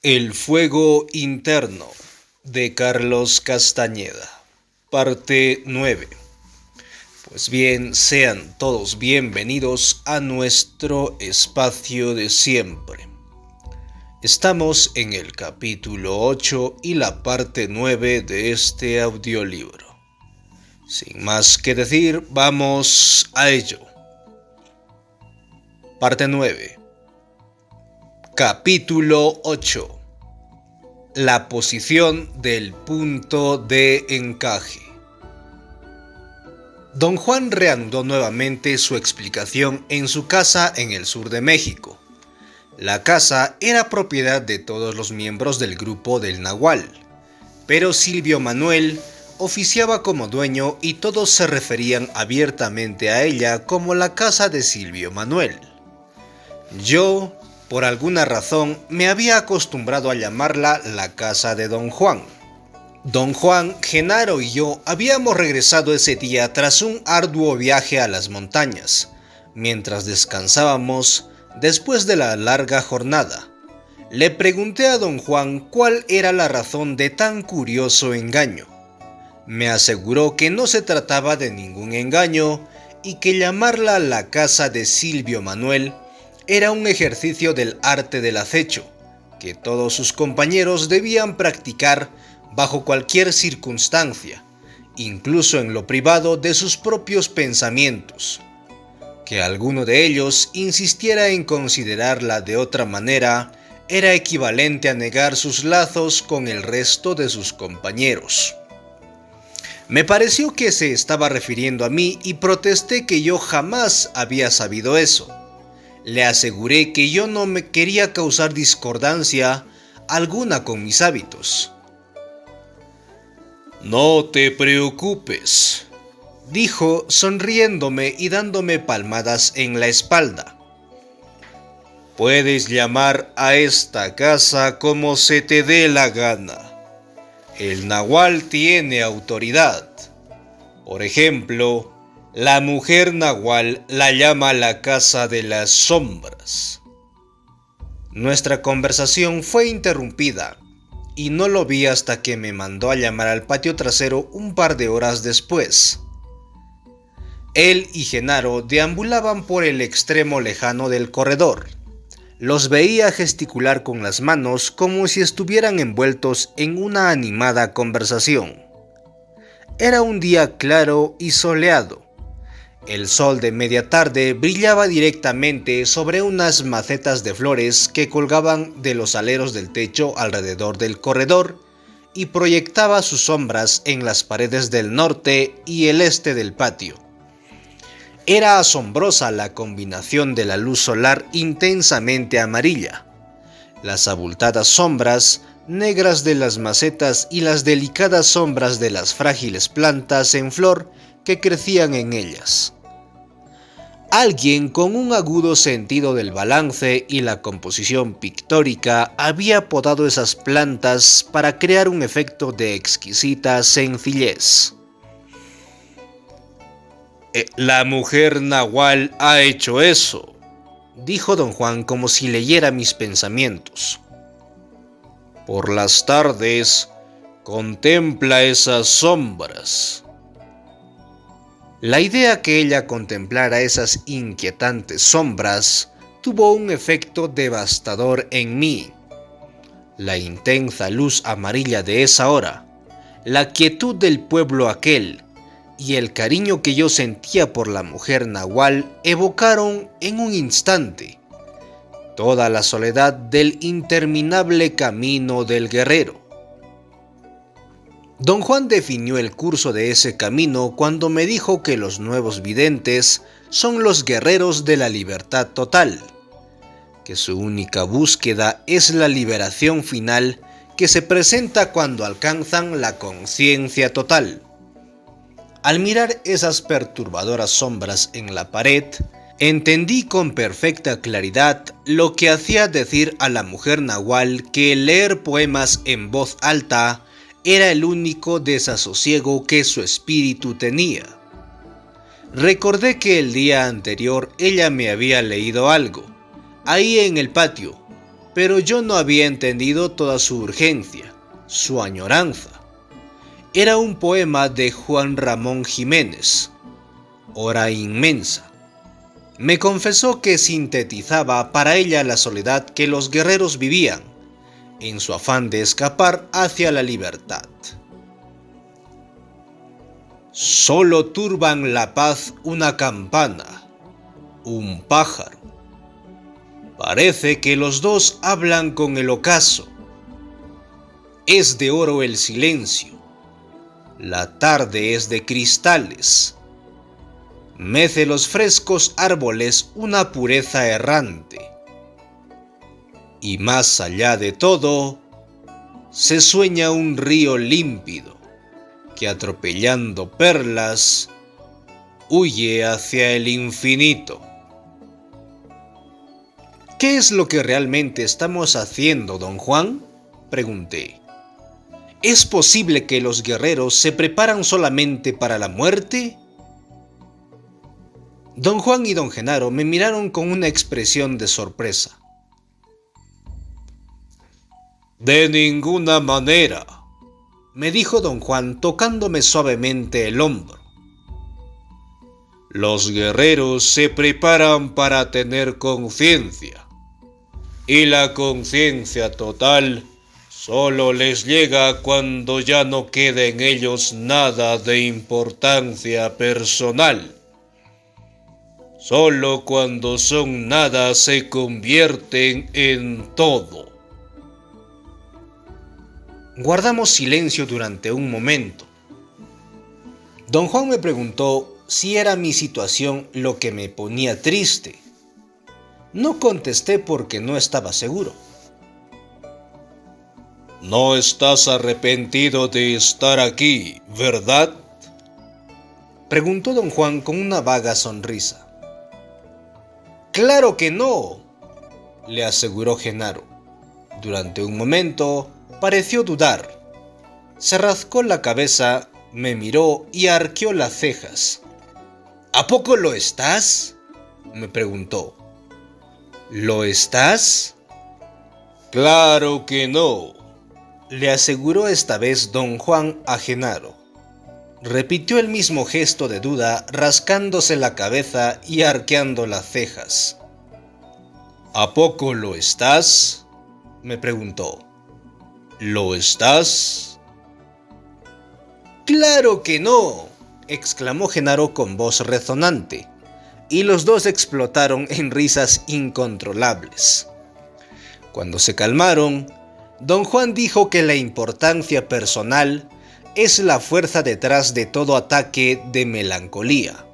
El fuego interno de Carlos Castañeda, parte 9. Pues bien, sean todos bienvenidos a nuestro espacio de siempre. Estamos en el capítulo 8 y la parte 9 de este audiolibro. Sin más que decir, vamos a ello. Parte 9. Capítulo 8. La posición del punto de encaje. Don Juan reanudó nuevamente su explicación en su casa en el sur de México. La casa era propiedad de todos los miembros del grupo del Nahual, pero Silvio Manuel oficiaba como dueño y todos se referían abiertamente a ella como la casa de Silvio Manuel. Yo, por alguna razón, me había acostumbrado a llamarla la casa de Don Juan. Don Juan, Genaro y yo habíamos regresado ese día tras un arduo viaje a las montañas. Mientras descansábamos, después de la larga jornada, le pregunté a Don Juan cuál era la razón de tan curioso engaño. Me aseguró que no se trataba de ningún engaño y que llamarla la casa de Silvio Manuel era un ejercicio del arte del acecho, que todos sus compañeros debían practicar bajo cualquier circunstancia, incluso en lo privado de sus propios pensamientos. Que alguno de ellos insistiera en considerarla de otra manera era equivalente a negar sus lazos con el resto de sus compañeros. Me pareció que se estaba refiriendo a mí y protesté que yo jamás había sabido eso. Le aseguré que yo no me quería causar discordancia alguna con mis hábitos. «No te preocupes», dijo sonriéndome y dándome palmadas en la espalda. «Puedes llamar a esta casa como se te dé la gana. El Nahual tiene autoridad. Por ejemplo, la mujer Nahual la llama la casa de las sombras». Nuestra conversación fue interrumpida y no lo vi hasta que me mandó a llamar al patio trasero un par de horas después. Él y Genaro deambulaban por el extremo lejano del corredor. Los veía gesticular con las manos como si estuvieran envueltos en una animada conversación. Era un día claro y soleado. El sol de media tarde brillaba directamente sobre unas macetas de flores que colgaban de los aleros del techo alrededor del corredor y proyectaba sus sombras en las paredes del norte y el este del patio. Era asombrosa la combinación de la luz solar intensamente amarilla, las abultadas sombras negras de las macetas y las delicadas sombras de las frágiles plantas en flor que crecían en ellas. Alguien con un agudo sentido del balance y la composición pictórica había podado esas plantas para crear un efecto de exquisita sencillez. «La mujer Nahual ha hecho eso», dijo Don Juan como si leyera mis pensamientos. «Por las tardes contempla esas sombras». La idea que ella contemplara esas inquietantes sombras tuvo un efecto devastador en mí. La intensa luz amarilla de esa hora, la quietud del pueblo aquel y el cariño que yo sentía por la mujer Nahual evocaron en un instante toda la soledad del interminable camino del guerrero. Don Juan definió el curso de ese camino cuando me dijo que los nuevos videntes son los guerreros de la libertad total, que su única búsqueda es la liberación final que se presenta cuando alcanzan la conciencia total. Al mirar esas perturbadoras sombras en la pared, entendí con perfecta claridad lo que hacía decir a la mujer Nahual que leer poemas en voz alta era el único desasosiego que su espíritu tenía. Recordé que el día anterior ella me había leído algo, ahí en el patio, pero yo no había entendido toda su urgencia, su añoranza. Era un poema de Juan Ramón Jiménez, Hora inmensa. Me confesó que sintetizaba para ella la soledad que los guerreros vivían, en su afán de escapar hacia la libertad. Solo turban la paz una campana, un pájaro. Parece que los dos hablan con el ocaso. Es de oro el silencio, la tarde es de cristales. Mece los frescos árboles una pureza errante. Y más allá de todo, se sueña un río límpido que atropellando perlas huye hacia el infinito. ¿Qué es lo que realmente estamos haciendo, don Juan?, pregunté. ¿Es posible que los guerreros se preparan solamente para la muerte? Don Juan y don Genaro me miraron con una expresión de sorpresa. De ninguna manera, me dijo don Juan tocándome suavemente el hombro. Los guerreros se preparan para tener conciencia, y la conciencia total solo les llega cuando ya no quede en ellos nada de importancia personal. Solo cuando son nada se convierten en todo. Guardamos silencio durante un momento. Don Juan me preguntó si era mi situación lo que me ponía triste. No contesté porque no estaba seguro. No estás arrepentido de estar aquí, ¿verdad?, preguntó don Juan con una vaga sonrisa. ¡Claro que no!, le aseguró Genaro. Durante un momento pareció dudar. Se rascó la cabeza, me miró y arqueó las cejas. ¿A poco lo estás?, me preguntó. ¿Lo estás? Claro que no, le aseguró esta vez don Juan a Genaro. Repitió el mismo gesto de duda, rascándose la cabeza y arqueando las cejas. ¿A poco lo estás?, me preguntó. ¿Lo estás? ¡Claro que no!, exclamó Genaro con voz resonante, y los dos explotaron en risas incontrolables. Cuando se calmaron, don Juan dijo que la importancia personal es la fuerza detrás de todo ataque de melancolía.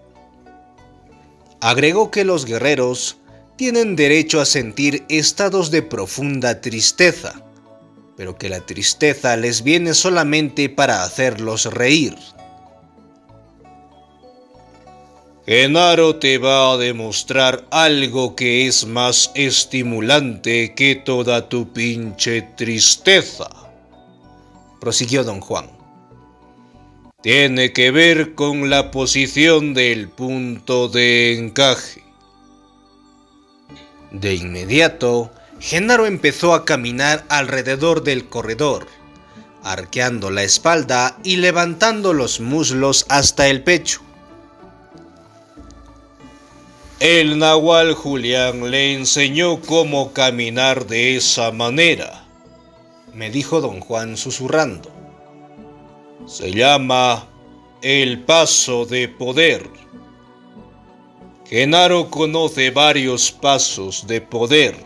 Agregó que los guerreros tienen derecho a sentir estados de profunda tristeza, pero que la tristeza les viene solamente para hacerlos reír. Genaro te va a demostrar algo que es más estimulante que toda tu pinche tristeza, prosiguió don Juan. Tiene que ver con la posición del punto de encaje. De inmediato, Genaro empezó a caminar alrededor del corredor, arqueando la espalda y levantando los muslos hasta el pecho. El nahual Julián le enseñó cómo caminar de esa manera, me dijo don Juan susurrando. Se llama el paso de poder. Genaro conoce varios pasos de poder.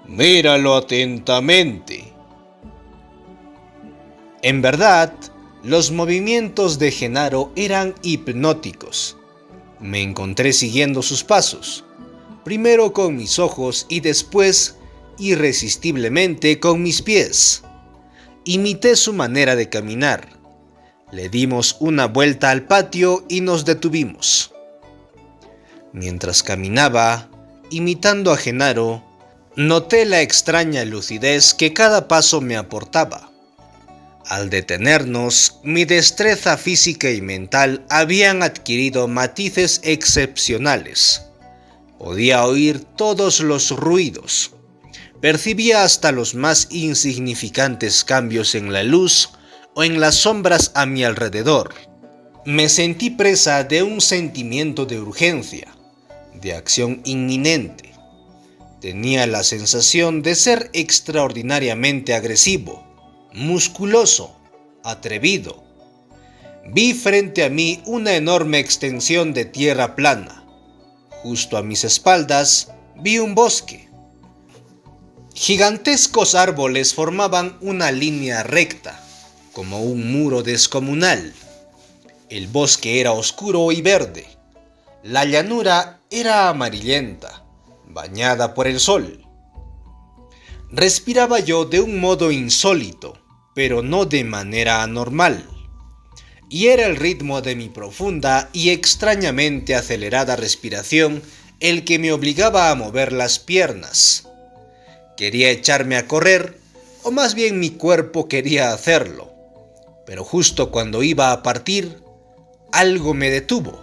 Míralo atentamente. En verdad, los movimientos de Genaro eran hipnóticos. Me encontré siguiendo sus pasos, primero con mis ojos y después, irresistiblemente, con mis pies. Imité su manera de caminar. Le dimos una vuelta al patio y nos detuvimos. Mientras caminaba, imitando a Genaro, noté la extraña lucidez que cada paso me aportaba. Al detenernos, mi destreza física y mental habían adquirido matices excepcionales. Podía oír todos los ruidos, percibía hasta los más insignificantes cambios en la luz o en las sombras a mi alrededor. Me sentí presa de un sentimiento de urgencia, de acción inminente. Tenía la sensación de ser extraordinariamente agresivo, musculoso, atrevido. Vi frente a mí una enorme extensión de tierra plana. Justo a mis espaldas vi un bosque. Gigantescos árboles formaban una línea recta, como un muro descomunal. El bosque era oscuro y verde. La llanura era amarillenta, bañada por el sol. Respiraba yo de un modo insólito, pero no de manera anormal. Y era el ritmo de mi profunda y extrañamente acelerada respiración el que me obligaba a mover las piernas. Quería echarme a correr, o más bien mi cuerpo quería hacerlo, pero justo cuando iba a partir, algo me detuvo.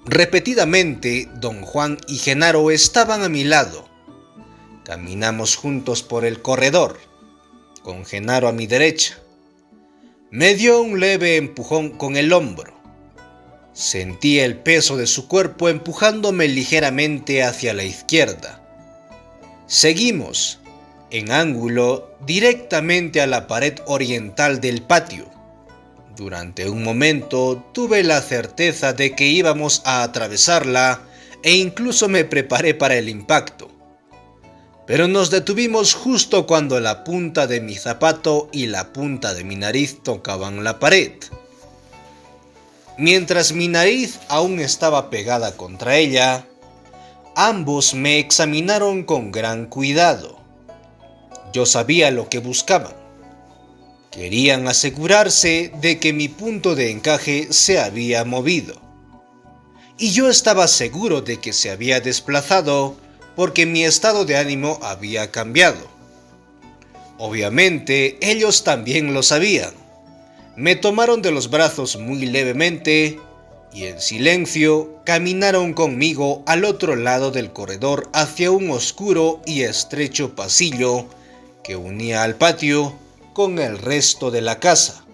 Repetidamente, don Juan y Genaro estaban a mi lado. Caminamos juntos por el corredor, con Genaro a mi derecha. Me dio un leve empujón con el hombro. Sentí el peso de su cuerpo empujándome ligeramente hacia la izquierda. Seguimos, en ángulo, directamente a la pared oriental del patio. Durante un momento tuve la certeza de que íbamos a atravesarla e incluso me preparé para el impacto. Pero nos detuvimos justo cuando la punta de mi zapato y la punta de mi nariz tocaban la pared. Mientras mi nariz aún estaba pegada contra ella, ambos me examinaron con gran cuidado. Yo sabía lo que buscaban. Querían asegurarse de que mi punto de encaje se había movido. Y yo estaba seguro de que se había desplazado porque mi estado de ánimo había cambiado. Obviamente, ellos también lo sabían. Me tomaron de los brazos muy levemente y en silencio caminaron conmigo al otro lado del corredor hacia un oscuro y estrecho pasillo que unía al patio con el resto de la casa.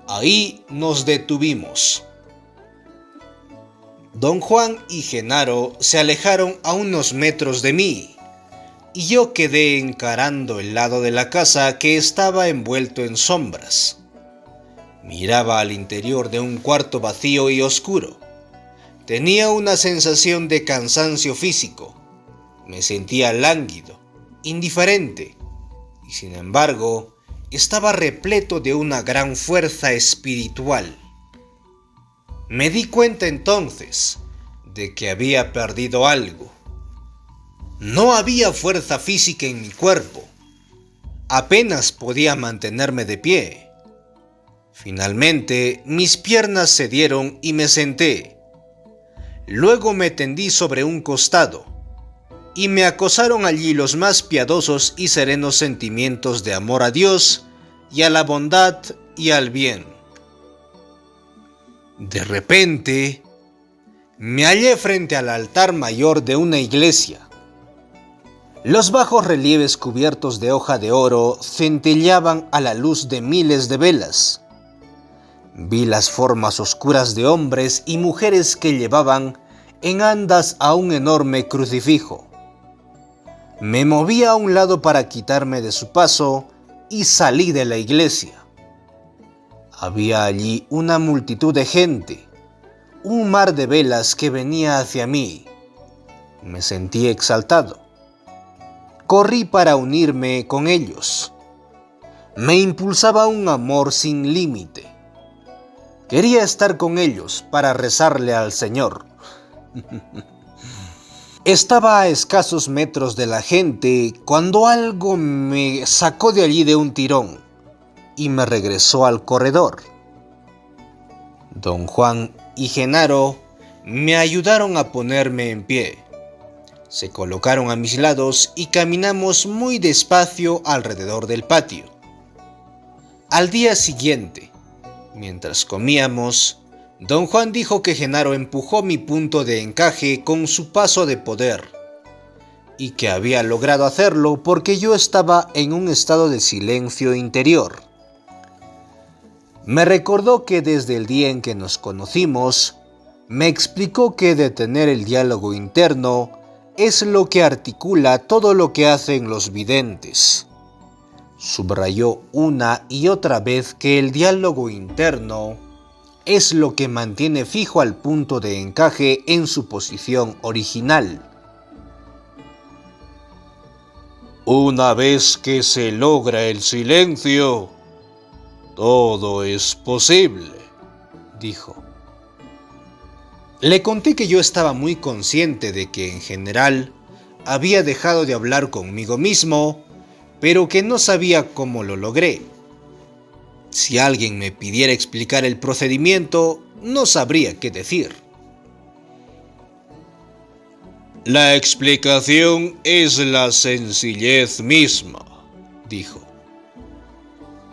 Ahí nos detuvimos. Don Juan y Genaro se alejaron a unos metros de mí, y yo quedé encarando el lado de la casa que estaba envuelto en sombras. Miraba al interior de un cuarto vacío y oscuro. Tenía una sensación de cansancio físico. Me sentía lánguido, indiferente, y sin embargo, estaba repleto de una gran fuerza espiritual. Me di cuenta entonces de que había perdido algo. No había fuerza física en mi cuerpo. Apenas podía mantenerme de pie. Finalmente, mis piernas cedieron y me senté. Luego me tendí sobre un costado, y me acosaron allí los más piadosos y serenos sentimientos de amor a Dios y a la bondad y al bien. De repente, me hallé frente al altar mayor de una iglesia. Los bajos relieves cubiertos de hoja de oro centelleaban a la luz de miles de velas. Vi las formas oscuras de hombres y mujeres que llevaban en andas a un enorme crucifijo. Me moví a un lado para quitarme de su paso y salí de la iglesia. Había allí una multitud de gente, un mar de velas que venía hacia mí. Me sentí exaltado. Corrí para unirme con ellos. Me impulsaba un amor sin límite. Quería estar con ellos para rezarle al Señor. Estaba a escasos metros de la gente cuando algo me sacó de allí de un tirón y me regresó al corredor. Don Juan y Genaro me ayudaron a ponerme en pie. Se colocaron a mis lados y caminamos muy despacio alrededor del patio. Al día siguiente, mientras comíamos, don Juan dijo que Genaro empujó mi punto de encaje con su paso de poder. y que había logrado hacerlo porque yo estaba en un estado de silencio interior. Me recordó que desde el día en que nos conocimos, me explicó que detener el diálogo interno es lo que articula todo lo que hacen los videntes. Subrayó una y otra vez que el diálogo interno es lo que mantiene fijo al punto de encaje en su posición original. Una vez que se logra el silencio, todo es posible, dijo. Le conté que yo estaba muy consciente de que en general había dejado de hablar conmigo mismo, pero que no sabía cómo lo logré. Si alguien me pidiera explicar el procedimiento, no sabría qué decir. La explicación es la sencillez misma, dijo.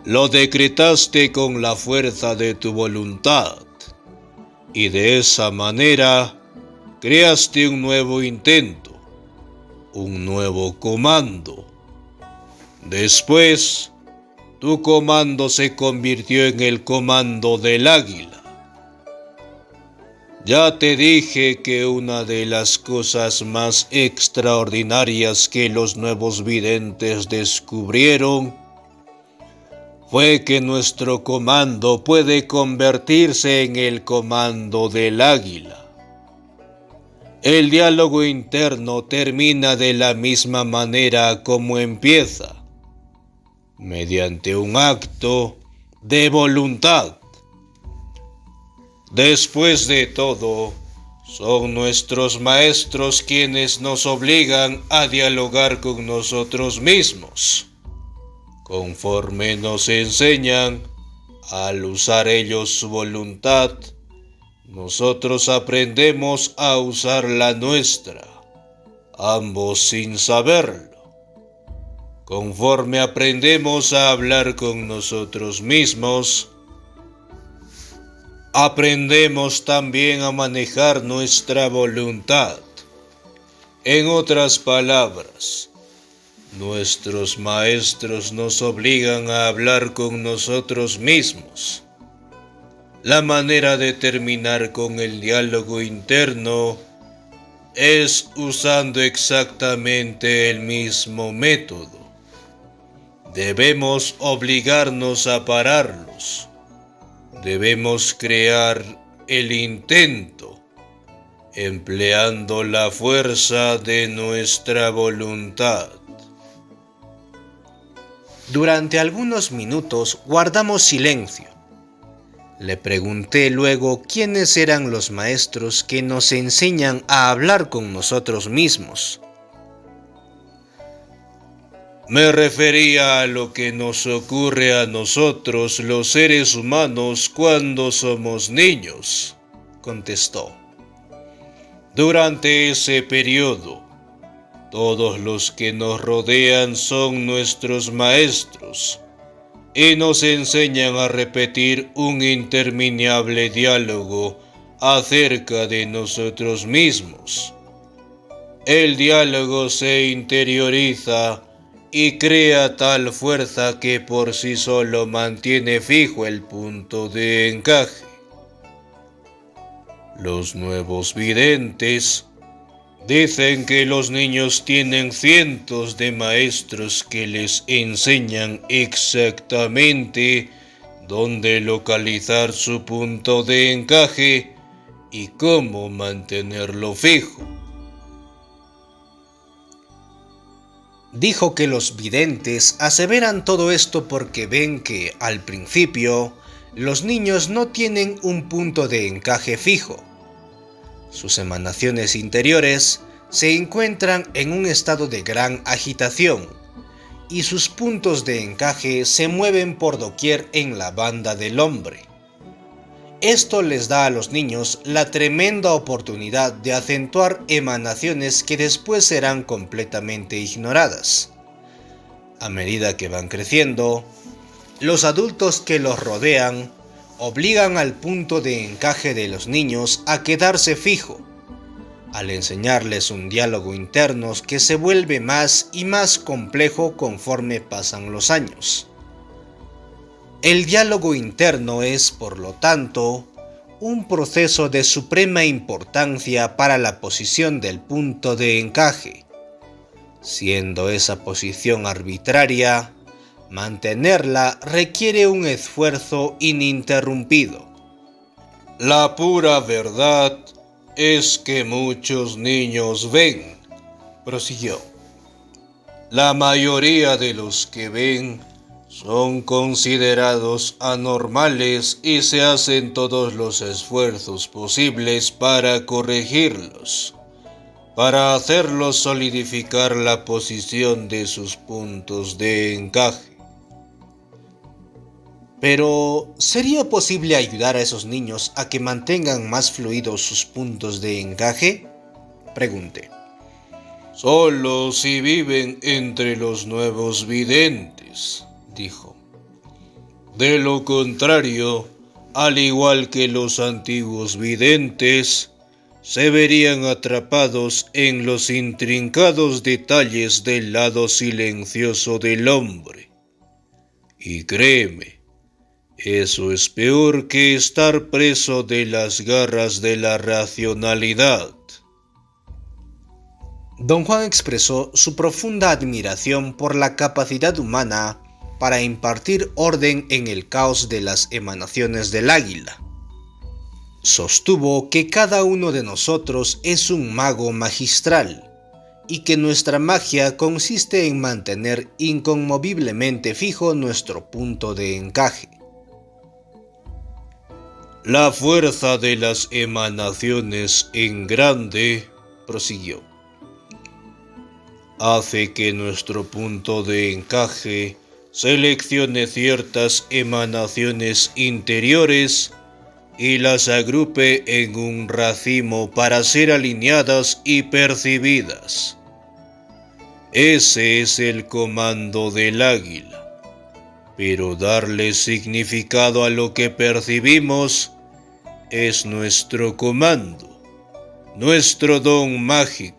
Lo decretaste con la fuerza de tu voluntad, y de esa manera creaste un nuevo intento, un nuevo comando. Después, tu comando se convirtió en el comando del águila. Ya te dije que una de las cosas más extraordinarias que los nuevos videntes descubrieron fue que nuestro comando puede convertirse en el comando del águila. El diálogo interno termina de la misma manera como empieza, mediante un acto de voluntad. Después de todo, son nuestros maestros quienes nos obligan a dialogar con nosotros mismos. Conforme nos enseñan, al usar ellos su voluntad, nosotros aprendemos a usar la nuestra, ambos sin saberlo. Conforme aprendemos a hablar con nosotros mismos, aprendemos también a manejar nuestra voluntad. En otras palabras, nuestros maestros nos obligan a hablar con nosotros mismos. La manera de terminar con el diálogo interno es usando exactamente el mismo método. Debemos obligarnos a pararlos. Debemos crear el intento, empleando la fuerza de nuestra voluntad. Durante algunos minutos guardamos silencio. Le pregunté luego quiénes eran los maestros que nos enseñan a hablar con nosotros mismos. Me refería a lo que nos ocurre a nosotros los seres humanos cuando somos niños, contestó. Durante ese periodo, todos los que nos rodean son nuestros maestros y nos enseñan a repetir un interminable diálogo acerca de nosotros mismos. El diálogo se interioriza y crea tal fuerza que por sí solo mantiene fijo el punto de encaje. Los nuevos videntes dicen que los niños tienen cientos de maestros que les enseñan exactamente dónde localizar su punto de encaje y cómo mantenerlo fijo. Dijo que los videntes aseveran todo esto porque ven que, al principio, los niños no tienen un punto de encaje fijo. Sus emanaciones interiores se encuentran en un estado de gran agitación y sus puntos de encaje se mueven por doquier en la banda del hombre. Esto les da a los niños la tremenda oportunidad de acentuar emanaciones que después serán completamente ignoradas. A medida que van creciendo, los adultos que los rodean obligan al punto de encaje de los niños a quedarse fijo. al enseñarles un diálogo interno que se vuelve más y más complejo conforme pasan los años. El diálogo interno es, por lo tanto, un proceso de suprema importancia para la posición del punto de encaje. Siendo esa posición arbitraria, mantenerla requiere un esfuerzo ininterrumpido. La pura verdad es que muchos niños ven, prosiguió. La mayoría de los que ven son considerados anormales y se hacen todos los esfuerzos posibles para corregirlos, para hacerlos solidificar la posición de sus puntos de encaje. Pero, ¿sería posible ayudar a esos niños a que mantengan más fluidos sus puntos de encaje? Pregunté. Solo si viven entre los nuevos videntes, dijo. De lo contrario, al igual que los antiguos videntes, se verían atrapados en los intrincados detalles del lado silencioso del hombre. Y créeme, eso es peor que estar preso de las garras de la racionalidad. Don Juan expresó su profunda admiración por la capacidad humana para impartir orden en el caos de las emanaciones del águila. Sostuvo que cada uno de nosotros es un mago magistral y que nuestra magia consiste en mantener inconmoviblemente fijo nuestro punto de encaje. La fuerza de las emanaciones en grande, prosiguió, hace que nuestro punto de encaje seleccione ciertas emanaciones interiores y las agrupe en un racimo para ser alineadas y percibidas. Ese es el comando del águila. Pero darle significado a lo que percibimos es nuestro comando, nuestro don mágico.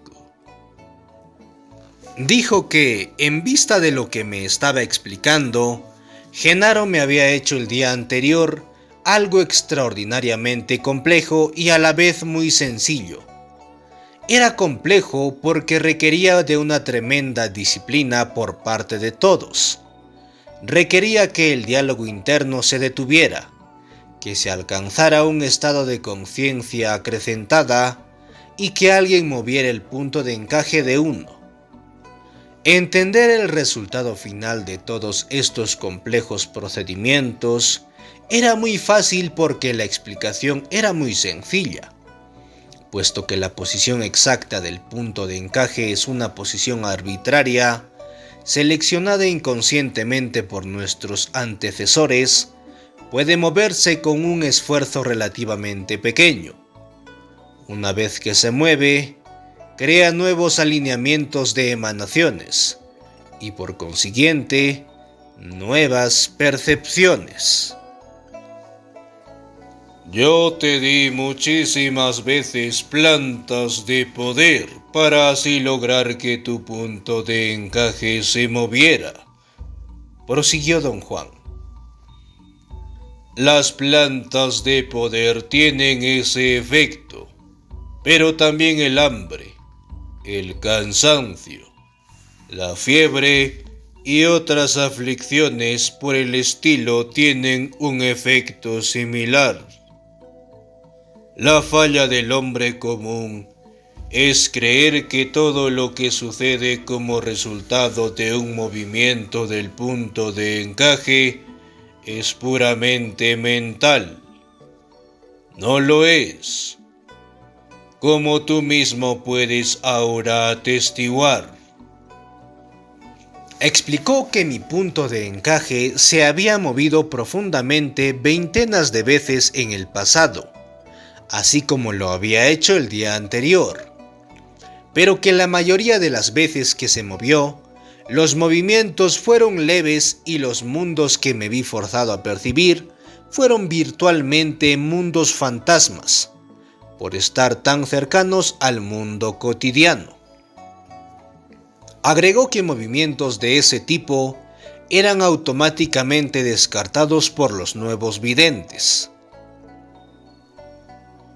Dijo que, en vista de lo que me estaba explicando, Genaro me había hecho el día anterior algo extraordinariamente complejo y a la vez muy sencillo. Era complejo porque requería de una tremenda disciplina por parte de todos. Requería que el diálogo interno se detuviera, que se alcanzara un estado de conciencia acrecentada y que alguien moviera el punto de encaje de uno. Entender el resultado final de todos estos complejos procedimientos era muy fácil porque la explicación era muy sencilla, puesto que la posición exacta del punto de encaje es una posición arbitraria, seleccionada inconscientemente por nuestros antecesores, puede moverse con un esfuerzo relativamente pequeño. Una vez que se mueve, crea nuevos alineamientos de emanaciones y por consiguiente, nuevas percepciones. Yo te di muchísimas veces plantas de poder para así lograr que tu punto de encaje se moviera, prosiguió don Juan. Las plantas de poder tienen ese efecto, pero también el hambre, el cansancio, la fiebre y otras aflicciones por el estilo tienen un efecto similar. La falla del hombre común es creer que todo lo que sucede como resultado de un movimiento del punto de encaje es puramente mental. No lo es, como tú mismo puedes ahora atestiguar. Explicó que mi punto de encaje se había movido profundamente veintenas de veces en el pasado, así como lo había hecho el día anterior, pero que la mayoría de las veces que se movió, los movimientos fueron leves y los mundos que me vi forzado a percibir fueron virtualmente mundos fantasmas, por estar tan cercanos al mundo cotidiano. Agregó que movimientos de ese tipo eran automáticamente descartados por los nuevos videntes.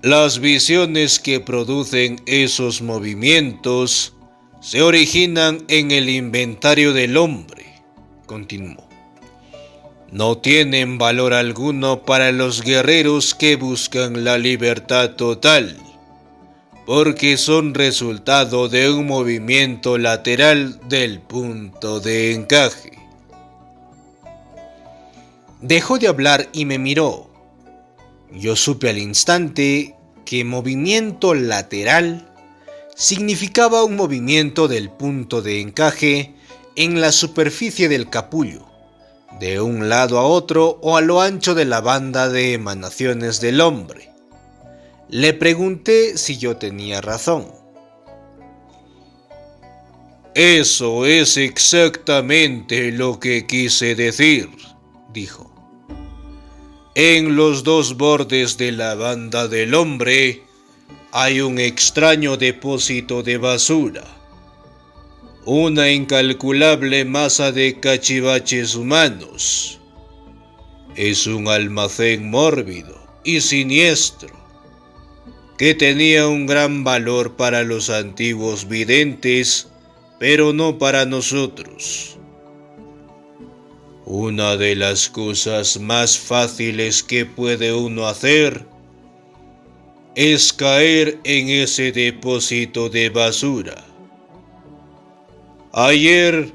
Las visiones que producen esos movimientos se originan en el inventario del hombre, continuó. No tienen valor alguno para los guerreros que buscan la libertad total, porque son resultado de un movimiento lateral del punto de encaje. Dejó de hablar y me miró. Yo supe al instante que movimiento lateral significaba un movimiento del punto de encaje en la superficie del capullo, de un lado a otro o a lo ancho de la banda de emanaciones del hombre. Le pregunté si yo tenía razón. Eso es exactamente lo que quise decir, dijo. En los dos bordes de la banda del hombre hay un extraño depósito de basura, una incalculable masa de cachivaches humanos. Es un almacén mórbido y siniestro, que tenía un gran valor para los antiguos videntes, pero no para nosotros. Una de las cosas más fáciles que puede uno hacer es caer en ese depósito de basura. Ayer,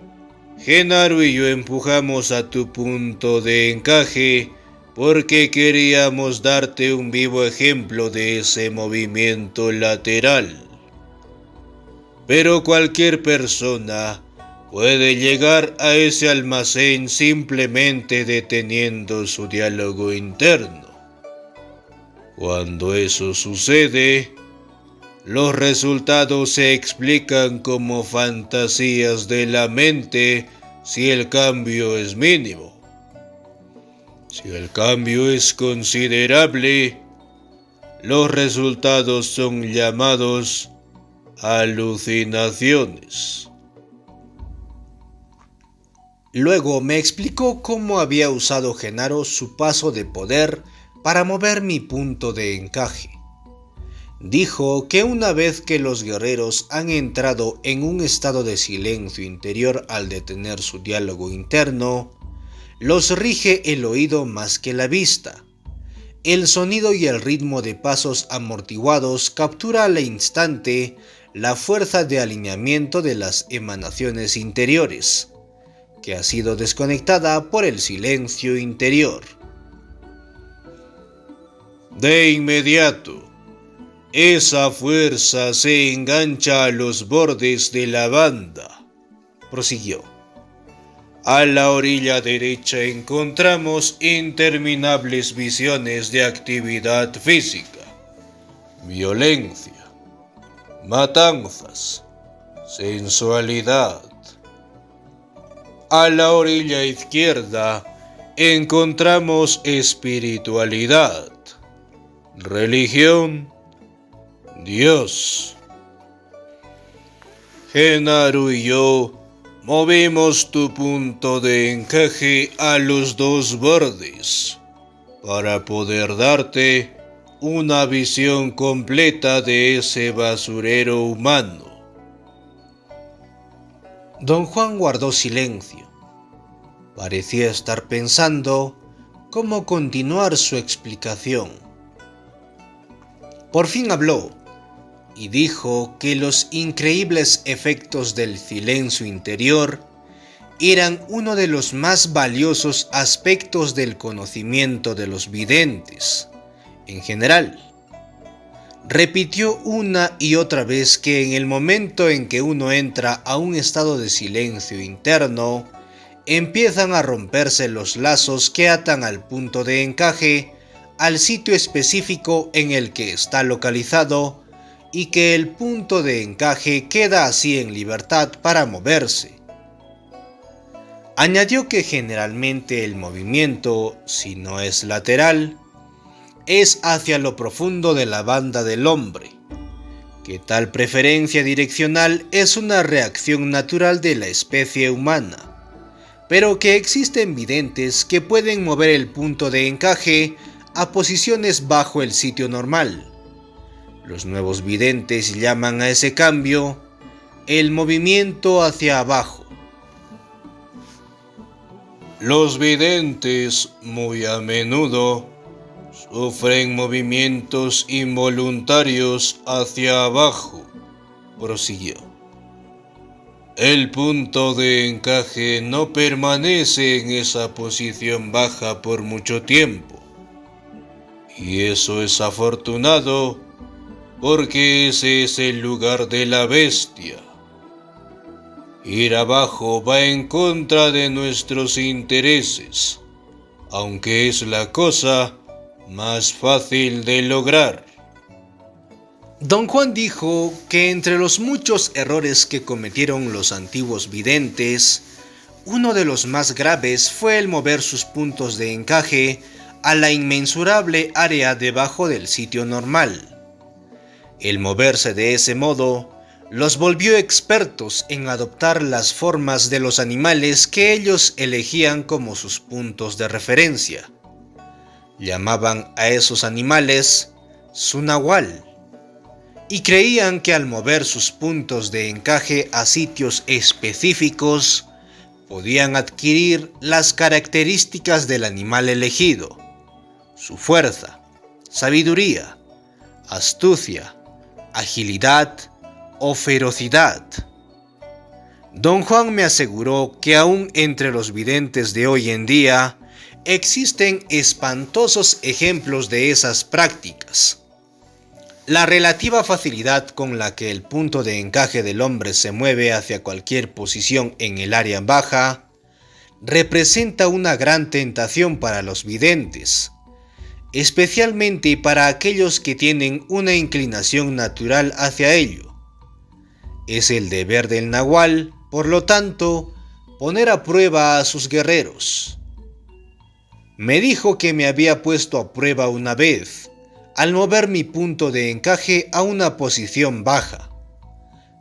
Genaro y yo empujamos a tu punto de encaje porque queríamos darte un vivo ejemplo de ese movimiento lateral. Pero cualquier persona puede llegar a ese almacén simplemente deteniendo su diálogo interno. Cuando eso sucede, los resultados se explican como fantasías de la mente si el cambio es mínimo. Si el cambio es considerable, los resultados son llamados alucinaciones. Luego me explicó cómo había usado Genaro su paso de poder para mover mi punto de encaje. Dijo que una vez que los guerreros han entrado en un estado de silencio interior al detener su diálogo interno, los rige el oído más que la vista. El sonido y el ritmo de pasos amortiguados captura al instante la fuerza de alineamiento de las emanaciones interiores, que ha sido desconectada por el silencio interior. De inmediato, esa fuerza se engancha a los bordes de la banda, prosiguió. A la orilla derecha encontramos interminables visiones de actividad física, violencia, matanzas, sensualidad. A la orilla izquierda encontramos espiritualidad, religión, Dios. Genaro y yo movimos tu punto de encaje a los dos bordes para poder darte una visión completa de ese basurero humano. Don Juan guardó silencio. Parecía estar pensando cómo continuar su explicación. Por fin habló y dijo que los increíbles efectos del silencio interior eran uno de los más valiosos aspectos del conocimiento de los videntes, en general. Repitió una y otra vez que en el momento en que uno entra a un estado de silencio interno, empiezan a romperse los lazos que atan al punto de encaje al sitio específico en el que está localizado, y que el punto de encaje queda así en libertad para moverse. Añadió que generalmente el movimiento, si no es lateral, es hacia lo profundo de la banda del hombre, que tal preferencia direccional es una reacción natural de la especie humana, pero que existen videntes que pueden mover el punto de encaje a posiciones bajo el sitio normal. Los nuevos videntes llaman a ese cambio el movimiento hacia abajo. Los videntes muy a menudo sufren movimientos involuntarios hacia abajo, prosiguió. El punto de encaje no permanece en esa posición baja por mucho tiempo. Y eso es afortunado porque ese es el lugar de la bestia. Ir abajo va en contra de nuestros intereses, aunque es la cosa más fácil de lograr. Don Juan dijo que entre los muchos errores que cometieron los antiguos videntes, uno de los más graves fue el mover sus puntos de encaje a la inmensurable área debajo del sitio normal. El moverse de ese modo los volvió expertos en adoptar las formas de los animales que ellos elegían como sus puntos de referencia. Llamaban a esos animales su nahual, y creían que al mover sus puntos de encaje a sitios específicos, podían adquirir las características del animal elegido, su fuerza, sabiduría, astucia, agilidad o ferocidad. Don Juan me aseguró que aún entre los videntes de hoy en día existen espantosos ejemplos de esas prácticas. La relativa facilidad con la que el punto de encaje del hombre se mueve hacia cualquier posición en el área baja representa una gran tentación para los videntes, especialmente para aquellos que tienen una inclinación natural hacia ello. Es el deber del nahual, por lo tanto, poner a prueba a sus guerreros. Me dijo que me había puesto a prueba una vez, al mover mi punto de encaje a una posición baja.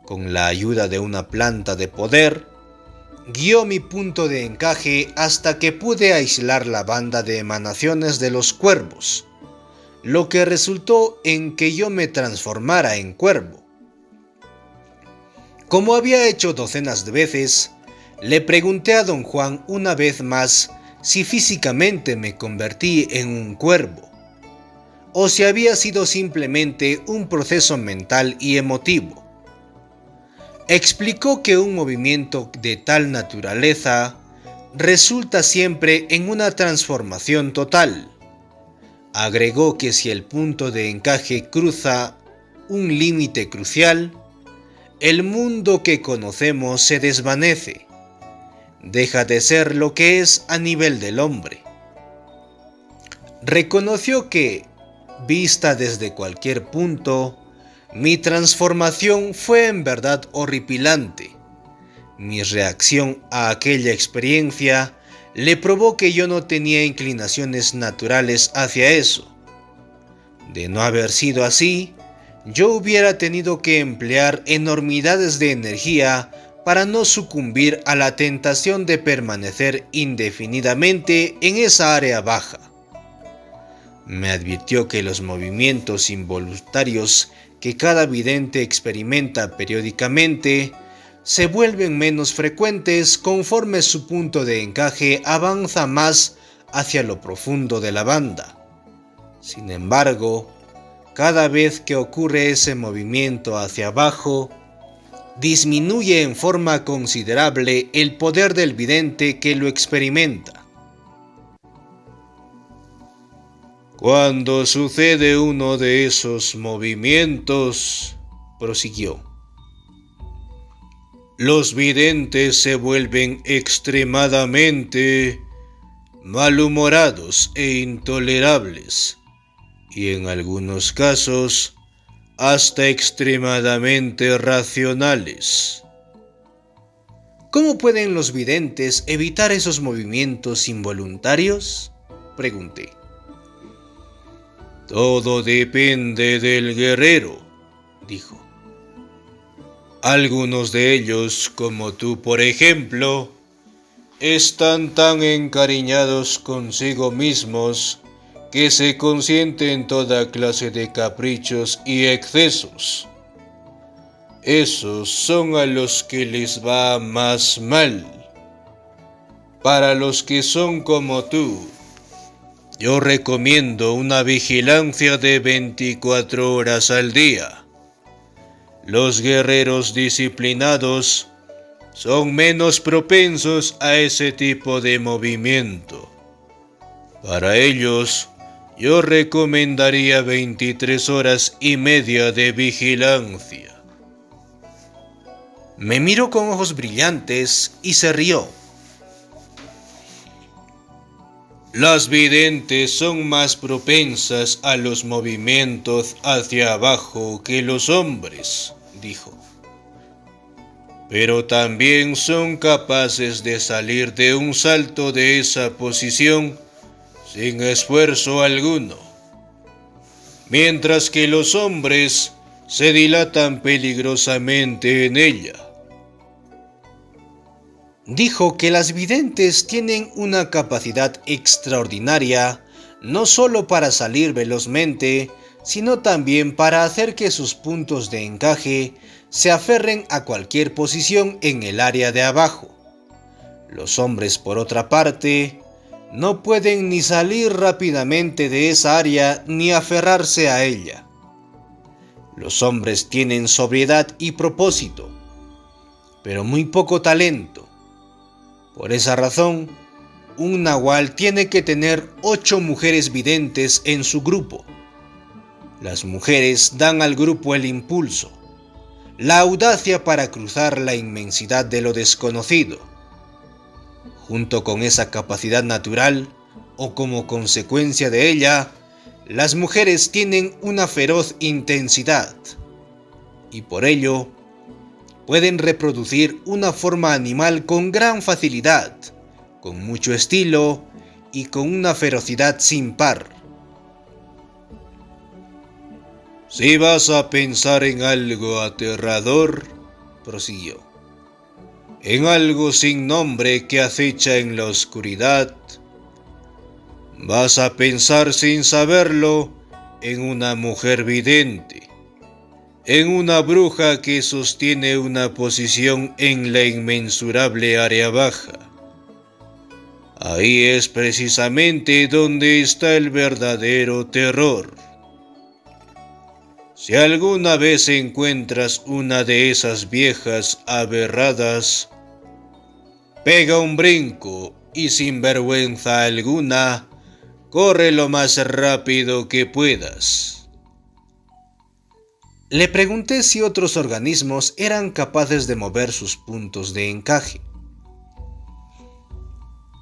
Con la ayuda de una planta de poder, guió mi punto de encaje hasta que pude aislar la banda de emanaciones de los cuervos, lo que resultó en que yo me transformara en cuervo. Como había hecho docenas de veces, le pregunté a don Juan una vez más si físicamente me convertí en un cuervo, o si había sido simplemente un proceso mental y emotivo. Explicó que un movimiento de tal naturaleza resulta siempre en una transformación total. Agregó que si el punto de encaje cruza un límite crucial, el mundo que conocemos se desvanece, deja de ser lo que es a nivel del hombre. Reconoció que, vista desde cualquier punto, mi transformación fue en verdad horripilante. Mi reacción a aquella experiencia le probó que yo no tenía inclinaciones naturales hacia eso. De no haber sido así, yo hubiera tenido que emplear enormidades de energía para no sucumbir a la tentación de permanecer indefinidamente en esa área baja. Me advirtió que los movimientos involuntarios que cada vidente experimenta periódicamente se vuelven menos frecuentes conforme su punto de encaje avanza más hacia lo profundo de la banda. Sin embargo, cada vez que ocurre ese movimiento hacia abajo, disminuye en forma considerable el poder del vidente que lo experimenta. Cuando sucede uno de esos movimientos, prosiguió, los videntes se vuelven extremadamente malhumorados e intolerables, y en algunos casos hasta extremadamente racionales. ¿Cómo pueden los videntes evitar esos movimientos involuntarios?, pregunté. Todo depende del guerrero, dijo. Algunos de ellos, como tú por ejemplo, están tan encariñados consigo mismos que se consienten toda clase de caprichos y excesos. Esos son a los que les va más mal. Para los que son como tú, yo recomiendo una vigilancia de 24 horas al día. Los guerreros disciplinados son menos propensos a ese tipo de movimiento. Para ellos, yo recomendaría 23 horas y media de vigilancia. Me miró con ojos brillantes y se rió. Las videntes son más propensas a los movimientos hacia abajo que los hombres, dijo. Pero también son capaces de salir de un salto de esa posición sin esfuerzo alguno, mientras que los hombres se dilatan peligrosamente en ella. Dijo que las videntes tienen una capacidad extraordinaria, no solo para salir velozmente, sino también para hacer que sus puntos de encaje se aferren a cualquier posición en el área de abajo. Los hombres, por otra parte, no pueden ni salir rápidamente de esa área ni aferrarse a ella. Los hombres tienen sobriedad y propósito, pero muy poco talento. Por esa razón, un nahual tiene que tener 8 mujeres videntes en su grupo. Las mujeres dan al grupo el impulso, la audacia para cruzar la inmensidad de lo desconocido. Junto con esa capacidad natural, o como consecuencia de ella, las mujeres tienen una feroz intensidad, y por ello, pueden reproducir una forma animal con gran facilidad, con mucho estilo y con una ferocidad sin par. Si vas a pensar en algo aterrador, prosiguió, en algo sin nombre que acecha en la oscuridad, vas a pensar sin saberlo en una mujer vidente, en una bruja que sostiene una posición en la inmensurable área baja. Ahí es precisamente donde está el verdadero terror. Si alguna vez encuentras una de esas viejas aberradas, pega un brinco y sin vergüenza alguna, corre lo más rápido que puedas. Le pregunté si otros organismos eran capaces de mover sus puntos de encaje.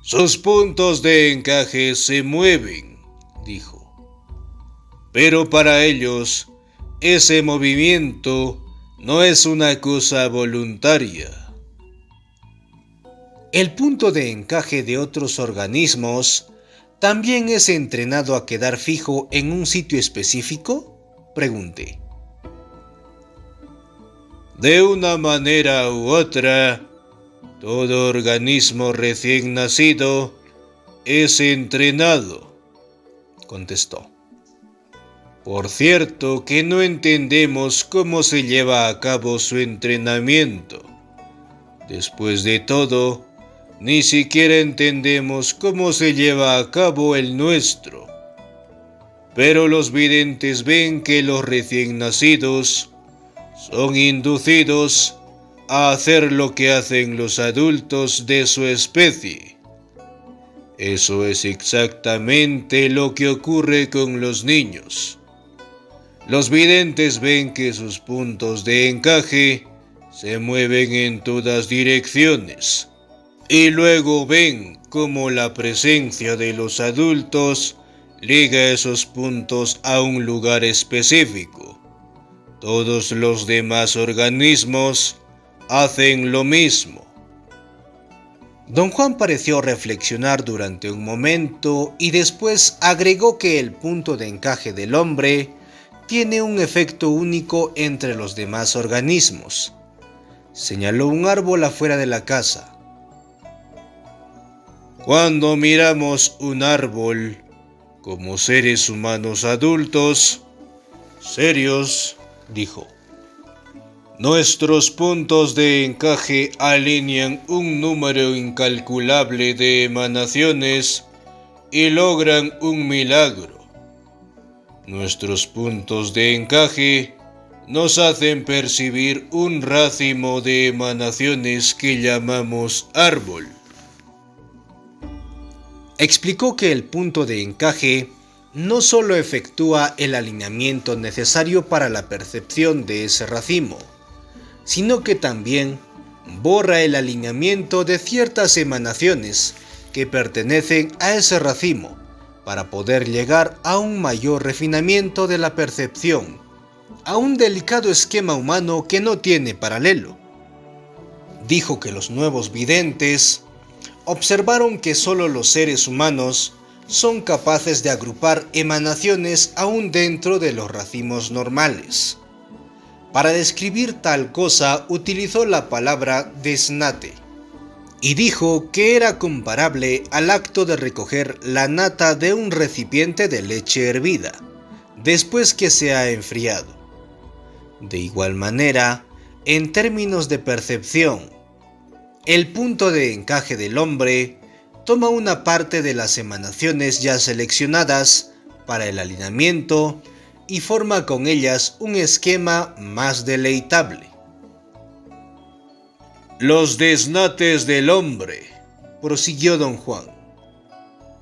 Sus puntos de encaje se mueven, dijo. Pero para ellos, ese movimiento no es una cosa voluntaria. ¿El punto de encaje de otros organismos también es entrenado a quedar fijo en un sitio específico?, pregunté. De una manera u otra, todo organismo recién nacido es entrenado, contestó. Por cierto que no entendemos cómo se lleva a cabo su entrenamiento. Después de todo, ni siquiera entendemos cómo se lleva a cabo el nuestro. Pero los videntes ven que los recién nacidos son inducidos a hacer lo que hacen los adultos de su especie. Eso es exactamente lo que ocurre con los niños. Los videntes ven que sus puntos de encaje se mueven en todas direcciones, y luego ven cómo la presencia de los adultos liga esos puntos a un lugar específico. Todos los demás organismos hacen lo mismo. Don Juan pareció reflexionar durante un momento y después agregó que el punto de encaje del hombre tiene un efecto único entre los demás organismos. Señaló un árbol afuera de la casa. Cuando miramos un árbol como seres humanos adultos, serios, dijo, nuestros puntos de encaje alinean un número incalculable de emanaciones y logran un milagro. Nuestros puntos de encaje nos hacen percibir un racimo de emanaciones que llamamos árbol. Explicó que el punto de encaje no solo efectúa el alineamiento necesario para la percepción de ese racimo, sino que también borra el alineamiento de ciertas emanaciones que pertenecen a ese racimo para poder llegar a un mayor refinamiento de la percepción, a un delicado esquema humano que no tiene paralelo. Dijo que los nuevos videntes observaron que solo los seres humanos son capaces de agrupar emanaciones aún dentro de los racimos normales. Para describir tal cosa utilizó la palabra desnate y dijo que era comparable al acto de recoger la nata de un recipiente de leche hervida después que se ha enfriado. De igual manera, en términos de percepción, el punto de encaje del hombre toma una parte de las emanaciones ya seleccionadas para el alineamiento y forma con ellas un esquema más deleitable. Los desnates del hombre, prosiguió don Juan,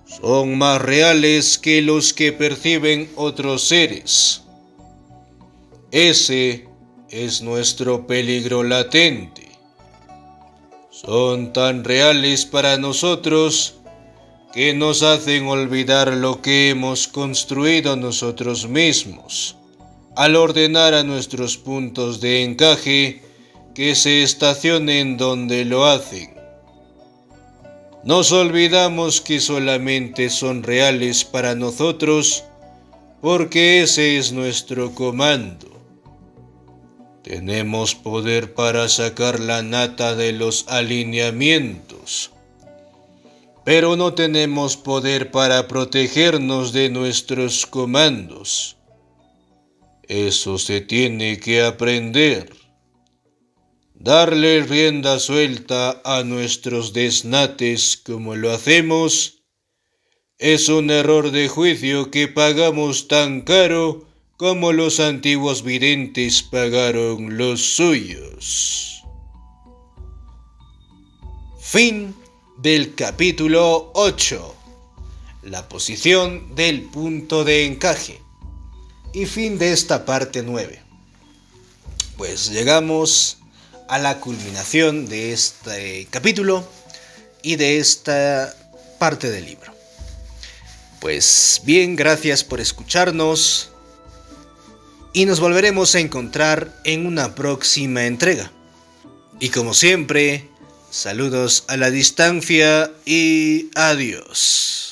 son más reales que los que perciben otros seres. Ese es nuestro peligro latente. Son tan reales para nosotros que nos hacen olvidar lo que hemos construido nosotros mismos, al ordenar a nuestros puntos de encaje que se estacionen donde lo hacen. Nos olvidamos que solamente son reales para nosotros porque ese es nuestro comando. Tenemos poder para sacar la nata de los alineamientos, pero no tenemos poder para protegernos de nuestros comandos. Eso se tiene que aprender. Darle rienda suelta a nuestros desnates como lo hacemos es un error de juicio que pagamos tan caro como los antiguos videntes pagaron los suyos. Fin del capítulo 8. La posición del punto de encaje. Y fin de esta parte 9. Pues llegamos a la culminación de este capítulo y de esta parte del libro. Pues bien, gracias por escucharnos. Y nos volveremos a encontrar en una próxima entrega. Y como siempre, saludos a la distancia y adiós.